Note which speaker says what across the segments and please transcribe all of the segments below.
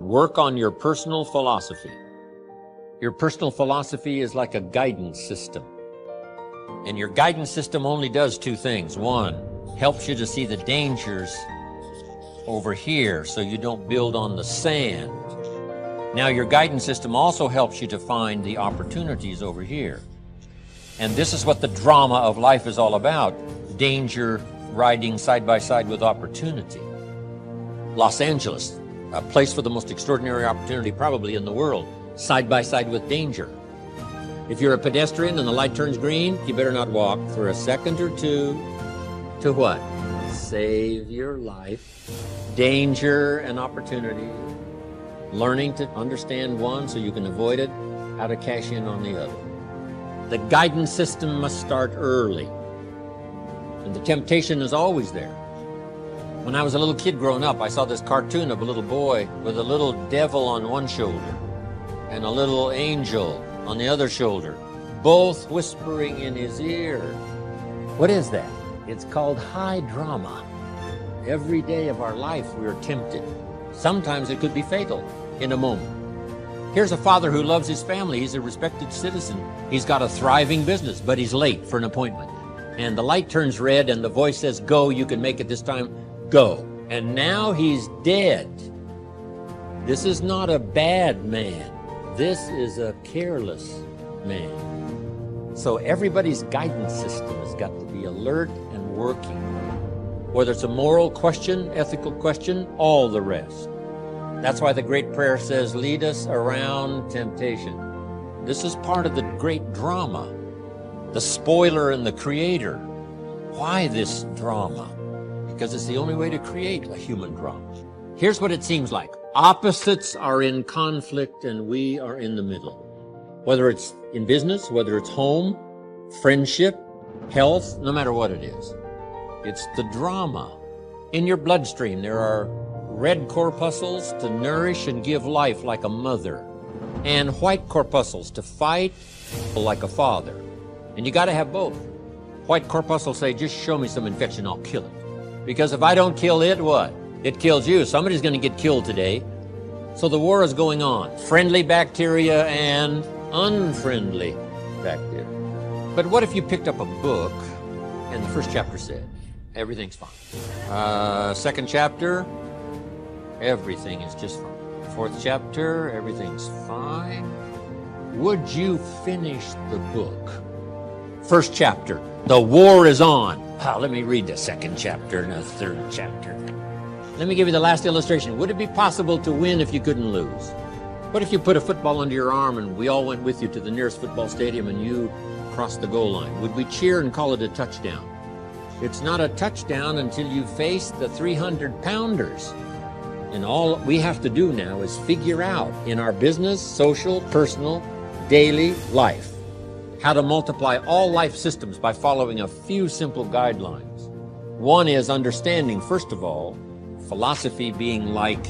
Speaker 1: Work on your personal philosophy. Your personal philosophy is like a guidance system. And your guidance system only does two things. One, helps you to see the dangers over here so you don't build on the sand. Now, your guidance system also helps you to find the opportunities over here. And this is what the drama of life is all about. Danger riding side by side with opportunity. Los Angeles, a place for the most extraordinary opportunity probably in the world, side by side with danger. If you're a pedestrian and the light turns green, you better not walk for a second or two. To what? Save your life. Danger and opportunity. Learning to understand one so you can avoid it, how to cash in on the other. The guidance system must start early. And the temptation is always there. When I was a little kid growing up, I saw this cartoon of a little boy with a little devil on one shoulder and a little angel on the other shoulder, both whispering in his ear. What is that? It's called high drama. Every day of our life we are tempted. Sometimes it could be fatal in a moment. Here's a father who loves his family. He's a respected citizen. He's got a thriving business, but he's late for an appointment. And the light turns red and the voice says, go, you can make it this time, go. And now he's dead. This is not a bad man. This is a careless man. So everybody's guidance system has got to be alert and working. Whether it's a moral question, ethical question, all the rest. That's why the great prayer says, lead us around temptation. This is part of the great drama. The spoiler and the creator. Why this drama? Because it's the only way to create a human drama. Here's what it seems like. Opposites are in conflict and we are in the middle. Whether it's in business, whether it's home, friendship, health, no matter what it is. It's the drama. In your bloodstream, there are red corpuscles to nourish and give life like a mother, and white corpuscles to fight like a father. And you got to have both. White corpuscles say, just show me some infection, I'll kill it. Because if I don't kill it, what? It kills you. Somebody's going to get killed today. So the war is going on. Friendly bacteria and unfriendly bacteria. But what if you picked up a book and the first chapter said, everything's fine. Second chapter, everything is just fine. Fourth chapter, everything's fine. Would you finish the book? First chapter, the war is on. Let me read the second chapter and the third chapter. Let me give you the last illustration. Would it be possible to win if you couldn't lose? What if you put a football under your arm and we all went with you to the nearest football stadium and you crossed the goal line? Would we cheer and call it a touchdown? It's not a touchdown until you face the 300-pounders. And all we have to do now is figure out in our business, social, personal, daily life how to multiply all life systems by following a few simple guidelines. One is understanding, first of all, philosophy being like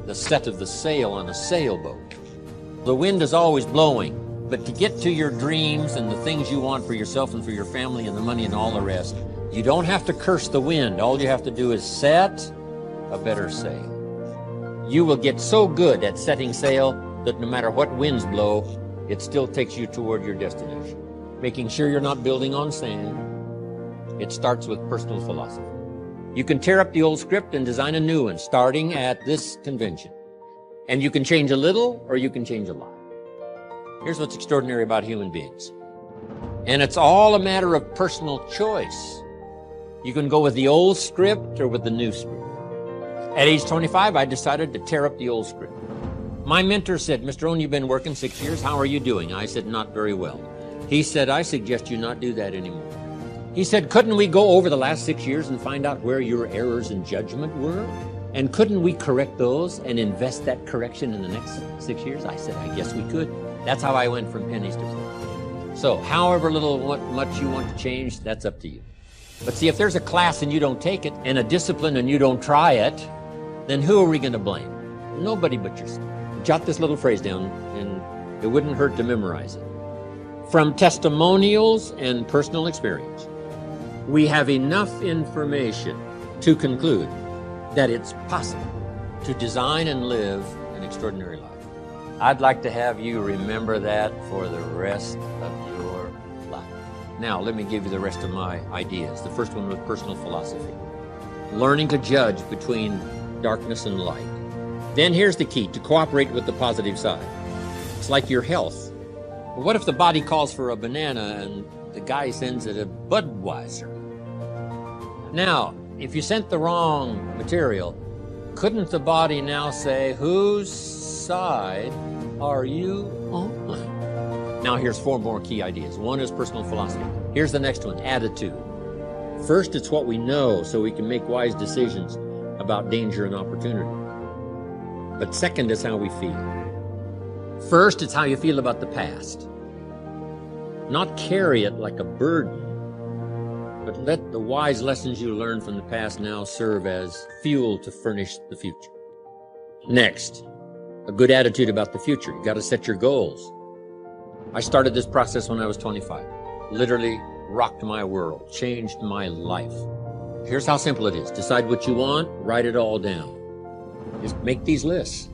Speaker 1: the set of the sail on a sailboat. The wind is always blowing, but to get to your dreams and the things you want for yourself and for your family and the money and all the rest, you don't have to curse the wind. All you have to do is set a better sail. You will get so good at setting sail that no matter what winds blow, it still takes you toward your destination. Making sure you're not building on sand. It starts with personal philosophy. You can tear up the old script and design a new one, starting at this convention. And you can change a little or you can change a lot. Here's what's extraordinary about human beings. And it's all a matter of personal choice. You can go with the old script or with the new script. At age 25, I decided to tear up the old script. My mentor said, Mr. Rohn, you've been working 6 years. How are you doing? I said, not very well. He said, I suggest you not do that anymore. He said, couldn't we go over the last 6 years and find out where your errors in judgment were? And couldn't we correct those and invest that correction in the next 6 years? I said, I guess we could. That's how I went from pennies to pennies. So however little, much you want to change, that's up to you. But see, if there's a class and you don't take it, and a discipline and you don't try it, then who are we going to blame? Nobody but yourself. Jot this little phrase down, and it wouldn't hurt to memorize it. From testimonials and personal experience, we have enough information to conclude that it's possible to design and live an extraordinary life. I'd like to have you remember that for the rest of your life. Now, let me give you the rest of my ideas. The first one was personal philosophy. Learning to judge between darkness and light. Then here's the key, to cooperate with the positive side. It's like your health. What if the body calls for a banana and the guy sends it a Budweiser? Now, if you sent the wrong material, couldn't the body now say, whose side are you on? Now here's 4 more key ideas. One is personal philosophy. Here's the next one, attitude. First, it's what we know so we can make wise decisions about danger and opportunity. But second is how we feel. First, it's how you feel about the past. Not carry it like a burden, but let the wise lessons you learned from the past now serve as fuel to furnish the future. Next, a good attitude about the future. You got to set your goals. I started this process when I was 25. Literally rocked my world, changed my life. Here's how simple it is. Decide what you want, write it all down. Just make these lists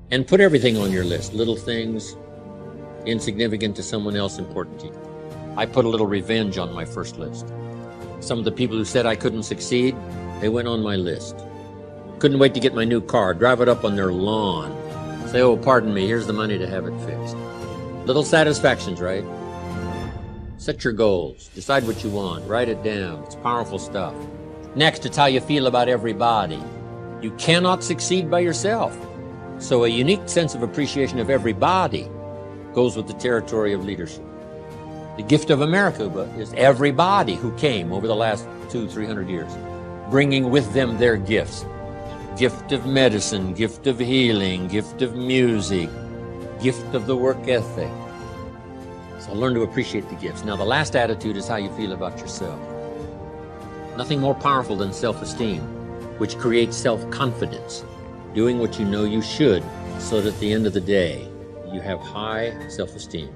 Speaker 1: and put everything on your list. Little things, insignificant to someone else, important to you. I put a little revenge on my first list. Some of the people who said I couldn't succeed, they went on my list. Couldn't wait to get my new car, drive it up on their lawn. Say, oh, pardon me, here's the money to have it fixed. Little satisfactions, right? Set your goals. Decide what you want. Write it down. It's powerful stuff. Next, it's how you feel about everybody. You cannot succeed by yourself. So a unique sense of appreciation of everybody goes with the territory of leadership. The gift of America is everybody who came over the last 200-300 years, bringing with them their gifts. Gift of medicine, gift of healing, gift of music, gift of the work ethic. So learn to appreciate the gifts. Now, the last attitude is how you feel about yourself. Nothing more powerful than self-esteem, which creates self-confidence, doing what you know you should, so that at the end of the day, you have high self-esteem.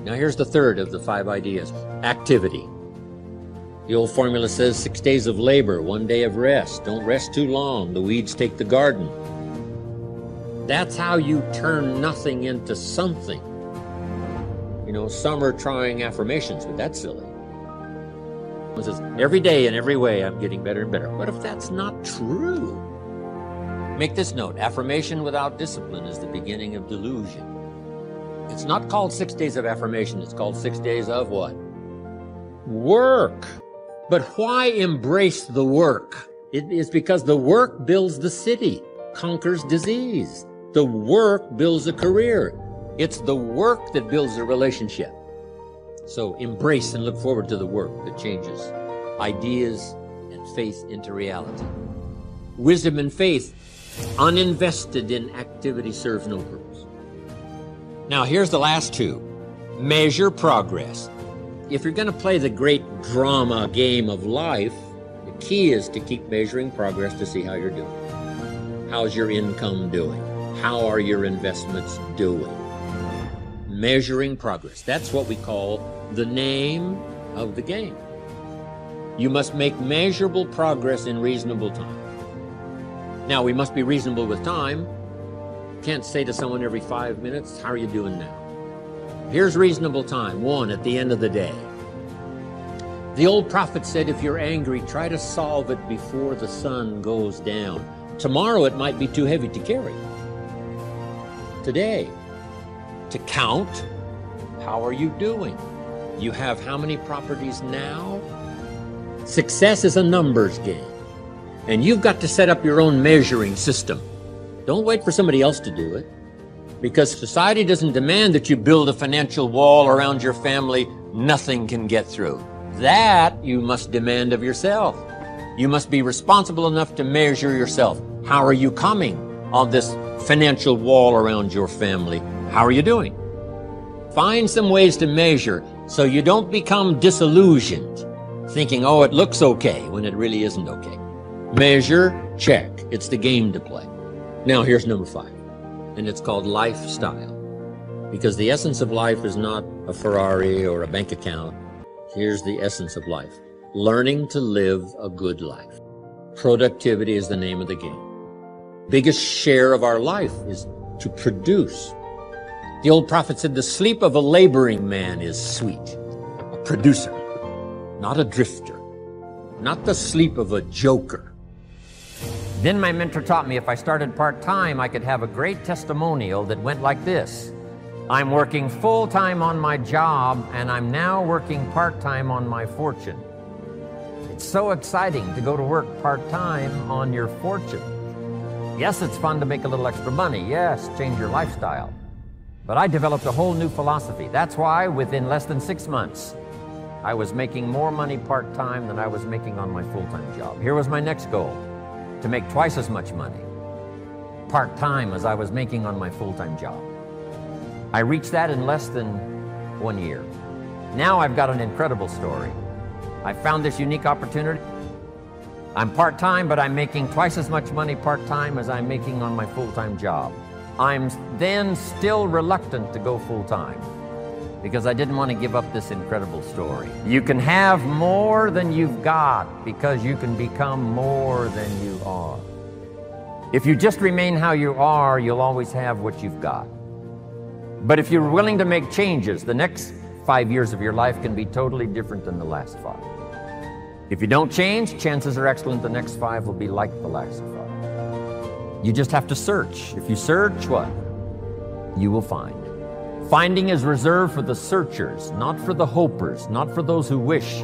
Speaker 1: Now, here's the third of the 5 ideas, activity. The old formula says 6 days of labor, 1 day of rest. Don't rest too long. The weeds take the garden. That's how you turn nothing into something. You know, some are trying affirmations, but that's silly. It says, every day in every way, I'm getting better and better. What if that's not true? Make this note, affirmation without discipline is the beginning of delusion. It's not called 6 days of affirmation, it's called 6 days of what? Work. But why embrace the work? It is because the work builds the city, conquers disease. The work builds a career. It's the work that builds a relationship. So embrace and look forward to the work that changes ideas and faith into reality. Wisdom and faith, uninvested in activity, serves no purpose. Now, here's the last 2. Measure progress. If you're going to play the great drama game of life, the key is to keep measuring progress to see how you're doing. How's your income doing? How are your investments doing? Measuring progress. That's what we call the name of the game. You must make measurable progress in reasonable time. Now, we must be reasonable with time. Can't say to someone every 5 minutes, how are you doing now? Here's reasonable time. 1, at the end of the day. The old prophet said, if you're angry, try to solve it before the sun goes down. Tomorrow it might be too heavy to carry. Today, to count, how are you doing? You have how many properties now? Success is a numbers game. And you've got to set up your own measuring system. Don't wait for somebody else to do it. Because society doesn't demand that you build a financial wall around your family nothing can get through. That you must demand of yourself. You must be responsible enough to measure yourself. How are you coming on this financial wall around your family? How are you doing? Find some ways to measure so you don't become disillusioned, thinking, oh, it looks okay, when it really isn't okay. Measure, check. It's the game to play. Now, here's number 5. And it's called lifestyle. Because the essence of life is not a Ferrari or a bank account. Here's the essence of life. Learning to live a good life. Productivity is the name of the game. biggest share of our life is to produce. The old prophet said, the sleep of a laboring man is sweet. A producer, not a drifter, not the sleep of a joker. Then my mentor taught me if I started part-time, I could have a great testimonial that went like this. I'm working full-time on my job, and I'm now working part-time on my fortune. It's so exciting to go to work part-time on your fortune. Yes, it's fun to make a little extra money. Yes, change your lifestyle. But I developed a whole new philosophy. That's why within less than 6 months, I was making more money part-time than I was making on my full-time job. Here was my next goal, to make twice as much money part-time as I was making on my full-time job. I reached that in less than 1 year. Now I've got an incredible story. I found this unique opportunity. I'm part-time, but I'm making twice as much money part-time as I'm making on my full-time job. I'm then still reluctant to go full-time because I didn't want to give up this incredible story. You can have more than you've got because you can become more than you are. If you just remain how you are, you'll always have what you've got. But if you're willing to make changes, the next 5 years of your life can be totally different than the last 5. If you don't change, chances are excellent the next 5 will be like the last 5. You just have to search. If you search, what? You will find. Finding is reserved for the searchers, not for the hopers, not for those who wish,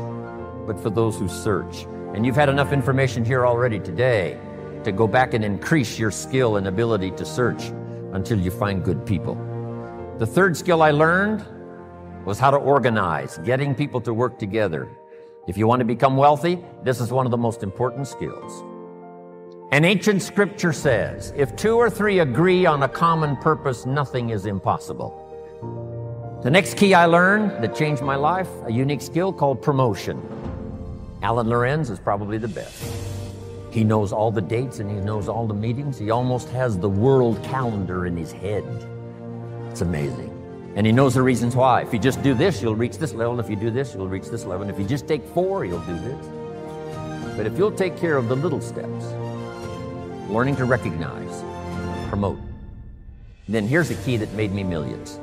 Speaker 1: but for those who search. And you've had enough information here already today to go back and increase your skill and ability to search until you find good people. The third skill I learned was how to organize, getting people to work together. If you want to become wealthy, this is one of the most important skills. An ancient scripture says, if 2 or 3 agree on a common purpose, nothing is impossible. The next key I learned that changed my life, a unique skill called promotion. Alan Lorenz is probably the best. He knows all the dates and he knows all the meetings. He almost has the world calendar in his head. It's amazing. And he knows the reasons why. If you just do this, you'll reach this level. If you do this, you'll reach this level. And if you just take 4, you'll do this. But if you'll take care of the little steps, learning to recognize, promote, then here's a key that made me millions.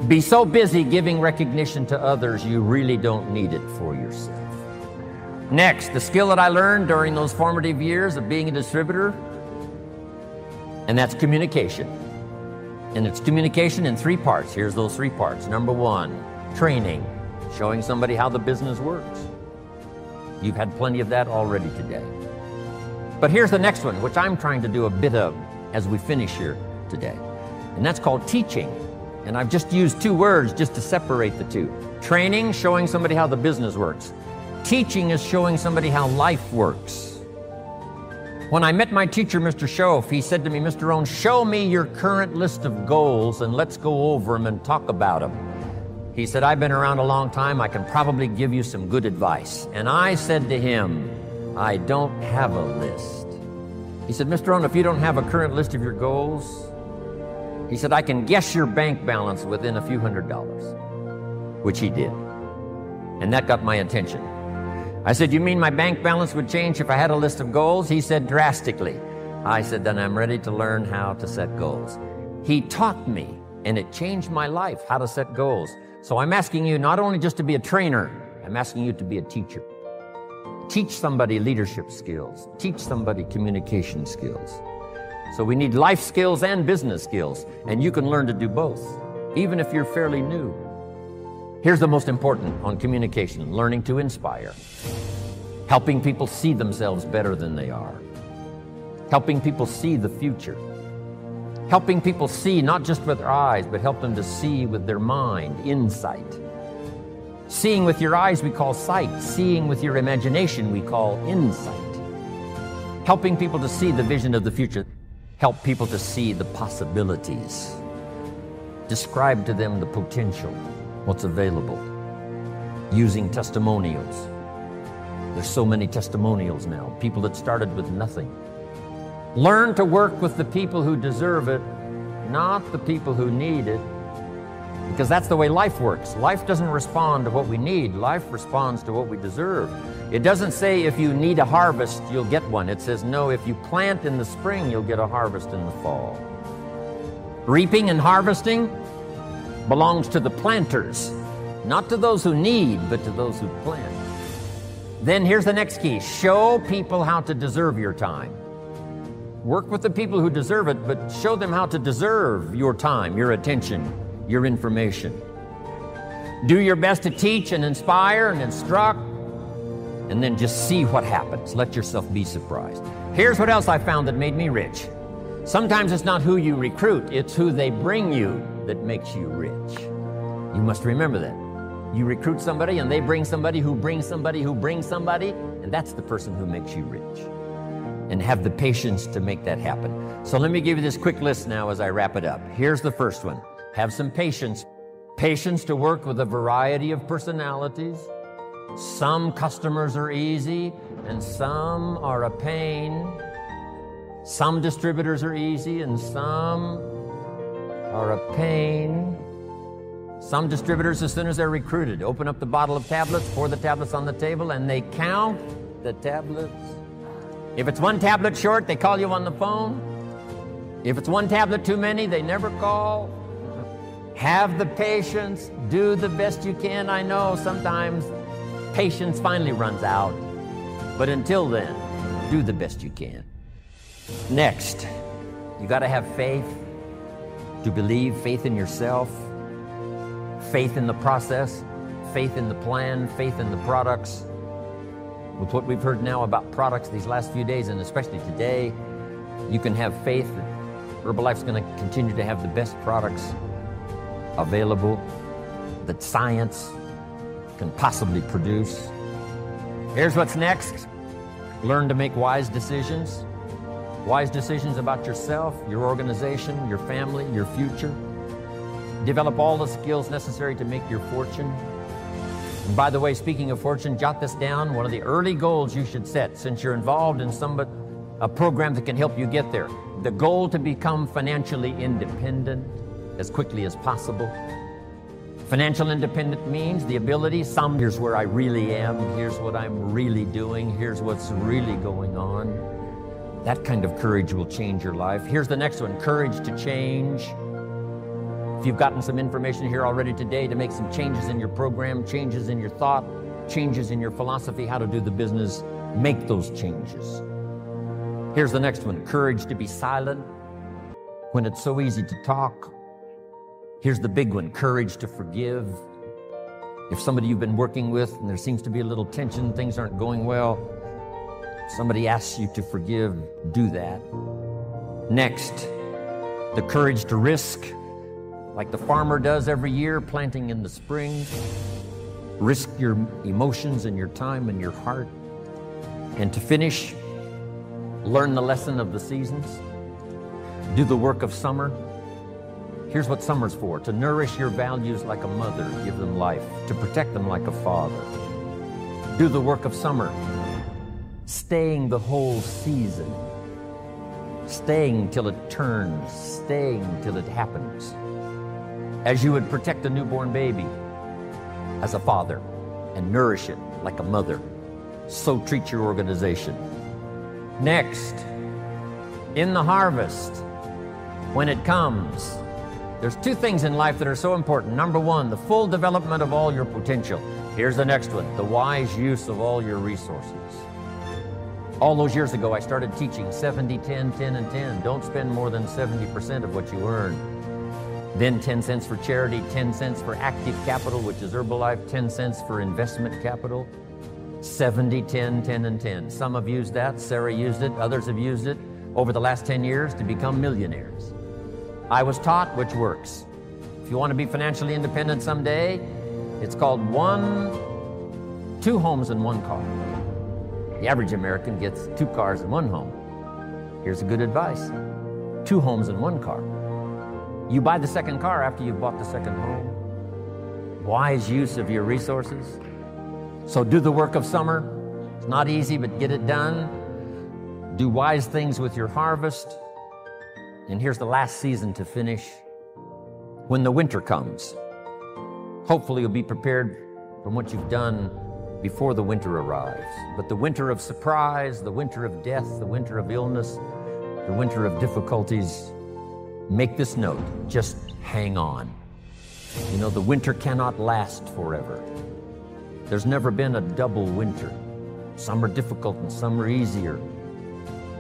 Speaker 1: Be so busy giving recognition to others, you really don't need it for yourself. Next, the skill that I learned during those formative years of being a distributor, and that's communication. And it's communication in 3 parts. Here's those 3 parts. Number 1, training, showing somebody how the business works. You've had plenty of that already today. But here's the next one, which I'm trying to do a bit of as we finish here today. And that's called teaching. And I've just used 2 words just to separate the 2. Training, showing somebody how the business works. Teaching is showing somebody how life works. When I met my teacher, Mr. Schoaf, he said to me, Mr. Rohn, show me your current list of goals and let's go over them and talk about them. He said, I've been around a long time. I can probably give you some good advice. And I said to him, I don't have a list. He said, Mr. Rohn, if you don't have a current list of your goals, he said, I can guess your bank balance within a few $100s, which he did. And that got my attention. I said, you mean my bank balance would change if I had a list of goals? He said, drastically. I said, then I'm ready to learn how to set goals. He taught me, and it changed my life, how to set goals. So I'm asking you not only just to be a trainer, I'm asking you to be a teacher. Teach somebody leadership skills. Teach somebody communication skills. So we need life skills and business skills, and you can learn to do both, even if you're fairly new. Here's the most important on communication, learning to inspire. Helping people see themselves better than they are. Helping people see the future. Helping people see not just with their eyes, but help them to see with their mind, insight. Seeing with your eyes we call sight. Seeing with your imagination we call insight. Helping people to see the vision of the future. Help people to see the possibilities. Describe to them the potential. What's available, using testimonials. There's so many testimonials now, people that started with nothing. Learn to work with the people who deserve it, not the people who need it. Because that's the way life works. Life doesn't respond to what we need. Life responds to what we deserve. It doesn't say if you need a harvest, you'll get one. It says, no, if you plant in the spring, you'll get a harvest in the fall. Reaping and harvesting belongs to the planters, not to those who need, but to those who plant. Then here's the next key. Show people how to deserve your time. Work with the people who deserve it, but show them how to deserve your time, your attention, your information. Do your best to teach and inspire and instruct, and then just see what happens. Let yourself be surprised. Here's what else I found that made me rich. Sometimes it's not who you recruit, it's who they bring you that makes you rich. You must remember that. You recruit somebody and they bring somebody who brings somebody who brings somebody, and that's the person who makes you rich. And have the patience to make that happen. So let me give you this quick list now as I wrap it up. Here's the first one. Have some patience. Patience to work with a variety of personalities. Some customers are easy and some are a pain. Some distributors are easy and some are a pain. Some distributors, as soon as they're recruited, open up the bottle of tablets, pour the tablets on the table, and they count the tablets. If it's one tablet short, they call you on the phone. If it's one tablet too many, they never call. Have the patience, do the best you can. I know sometimes patience finally runs out, but until then, do the best you can. Next, you got to have faith to believe, faith in yourself, faith in the process, faith in the plan, faith in the products. With what we've heard now about products these last few days, and especially today, you can have faith that Herbalife's going to continue to have the best products available that science can possibly produce. Here's what's next. Learn to make wise decisions. Wise decisions about yourself, your organization, your family, your future. Develop all the skills necessary to make your fortune. And by the way, speaking of fortune, jot this down. One of the early goals you should set, since you're involved in a program that can help you get there. The goal to become financially independent as quickly as possible. Financial independent means the ability, here's where I really am, here's what I'm really doing, here's what's really going on. That kind of courage will change your life. Here's the next one, courage to change. If you've gotten some information here already today to make some changes in your program, changes in your thought, changes in your philosophy, how to do the business, make those changes. Here's the next one, courage to be silent when it's so easy to talk. Here's the big one, courage to forgive. If somebody you've been working with and there seems to be a little tension, things aren't going well, somebody asks you to forgive, do that. Next, the courage to risk, like the farmer does every year, planting in the spring. Risk your emotions and your time and your heart. And to finish, learn the lesson of the seasons. Do the work of summer. Here's what summer's for: to nourish your values like a mother, give them life, to protect them like a father. Do the work of summer, staying the whole season, staying till it turns, staying till it happens. As you would protect a newborn baby as a father and nourish it like a mother, so treat your organization. Next, in the harvest, when it comes, there's two things in life that are so important. Number one, the full development of all your potential. Here's the next one, the wise use of all your resources. All those years ago, I started teaching 70, 10, 10, and 10. Don't spend more than 70% of what you earn. Then 10 cents for charity, 10 cents for active capital, which is Herbalife, 10 cents for investment capital. 70, 10, 10, and 10. Some have used that. Sarah used it. Others have used it over the last 10 years to become millionaires. I was taught which works. If you want to be financially independent someday, it's called 2 homes and 1 car. The average American gets 2 cars and 1 home. Here's a good advice. 2 homes and 1 car. You buy the second car after you've bought the second home. Wise use of your resources. So do the work of summer. It's not easy, but get it done. Do wise things with your harvest. And here's the last season to finish. When the winter comes, Hopefully you'll be prepared from what you've done before the winter arrives. But the winter of surprise, the winter of death, the winter of illness, the winter of difficulties, make this note, just hang on. You know, the winter cannot last forever. There's never been a double winter. Some are difficult and some are easier.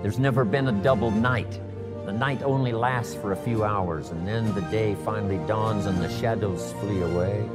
Speaker 1: There's never been a double night. The night only lasts for a few hours, and then the day finally dawns and the shadows flee away.